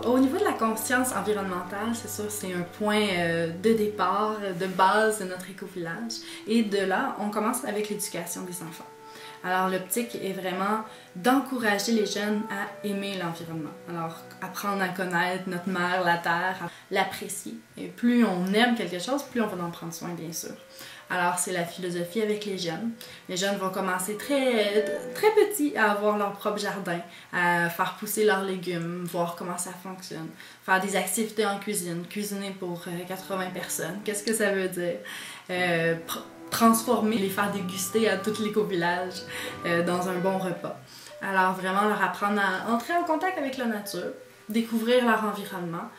Au niveau de la conscience environnementale, c'est sûr, c'est un point de départ, de base de notre éco-village. Et de là, on commence avec l'éducation des enfants. Alors, l'optique est vraiment d'encourager les jeunes à aimer l'environnement. Alors, apprendre à connaître notre mère, la terre, à l'apprécier. Et plus on aime quelque chose, plus on va en prendre soin, bien sûr. Alors, c'est la philosophie avec les jeunes. Les jeunes vont commencer très petits à avoir leur propre jardin, à faire pousser leurs légumes, voir comment ça fonctionne, faire des activités en cuisine, cuisiner pour 80 personnes. Qu'est-ce que ça veut dire? Transformer, les faire déguster à tout l'éco-village dans un bon repas. Alors, vraiment leur apprendre à entrer en contact avec la nature, découvrir leur environnement.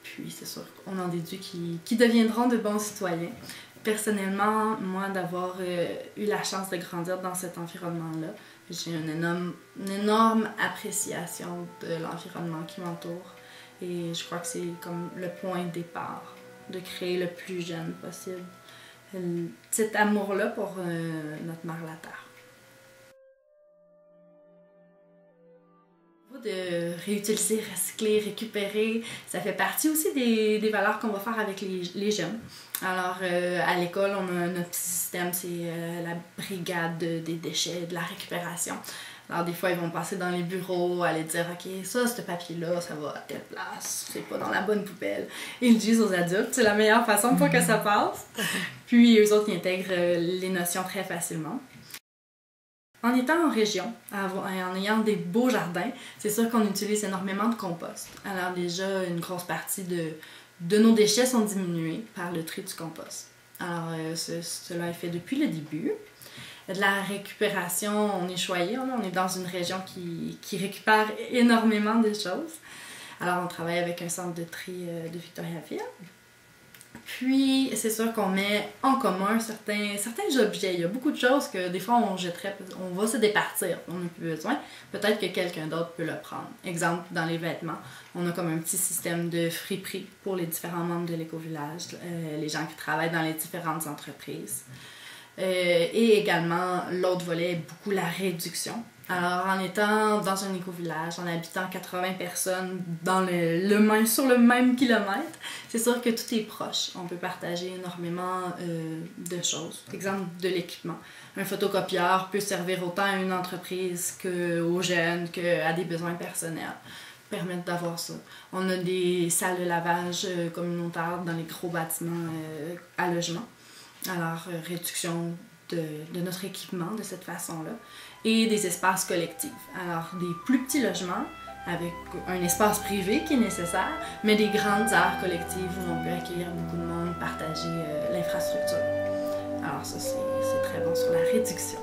Puis, c'est sûr qu'on en déduit qu'ils deviendront de bons citoyens. Personnellement, moi, d'avoir eu la chance de grandir dans cet environnement-là, j'ai une énorme appréciation de l'environnement qui m'entoure. Et je crois que c'est comme le point de départ, de créer le plus jeune possible cet amour-là pour notre mère la terre. De réutiliser, recycler, récupérer, ça fait partie aussi des valeurs qu'on va faire avec les jeunes. Alors, à l'école, on a notre petit système, c'est la brigade des déchets, de la récupération. Alors, des fois, ils vont passer dans les bureaux, aller dire « Ok, ça, ce papier-là, ça va à telle place, c'est pas dans la bonne poubelle. » Ils le disent aux adultes, c'est la meilleure façon pour que ça passe. Puis, eux autres, ils intègrent les notions très facilement. En étant en région, en ayant des beaux jardins, c'est sûr qu'on utilise énormément de compost. Alors déjà, une grosse partie de nos déchets sont diminués par le tri du compost. Alors cela est fait depuis le début. De la récupération, on est choyé, on est dans une région qui récupère énormément de choses. Alors on travaille avec un centre de tri de Victoriaville. Puis, c'est sûr qu'on met en commun certains objets. Il y a beaucoup de choses que des fois on jetterait, on va se départir, on n'a plus besoin. Peut-être que quelqu'un d'autre peut le prendre. Exemple, dans les vêtements, on a comme un petit système de friperie pour les différents membres de l'éco-village, les gens qui travaillent dans les différentes entreprises. Et également, l'autre volet est beaucoup la réduction. Alors, en étant dans un éco-village, en habitant 80 personnes sur le même kilomètre, c'est sûr que tout est proche. On peut partager énormément de choses. Exemple, de l'équipement. Un photocopieur peut servir autant à une entreprise qu'aux jeunes, qu'à des besoins personnels. Permettre d'avoir ça. On a des salles de lavage communautaires dans les gros bâtiments à logement. Alors, réduction de notre équipement de cette façon-là. Et des espaces collectifs. Alors, des plus petits logements avec un espace privé qui est nécessaire, mais des grandes aires collectives où on peut accueillir beaucoup de monde, partager l'infrastructure. Alors ça, c'est très bon sur la réduction.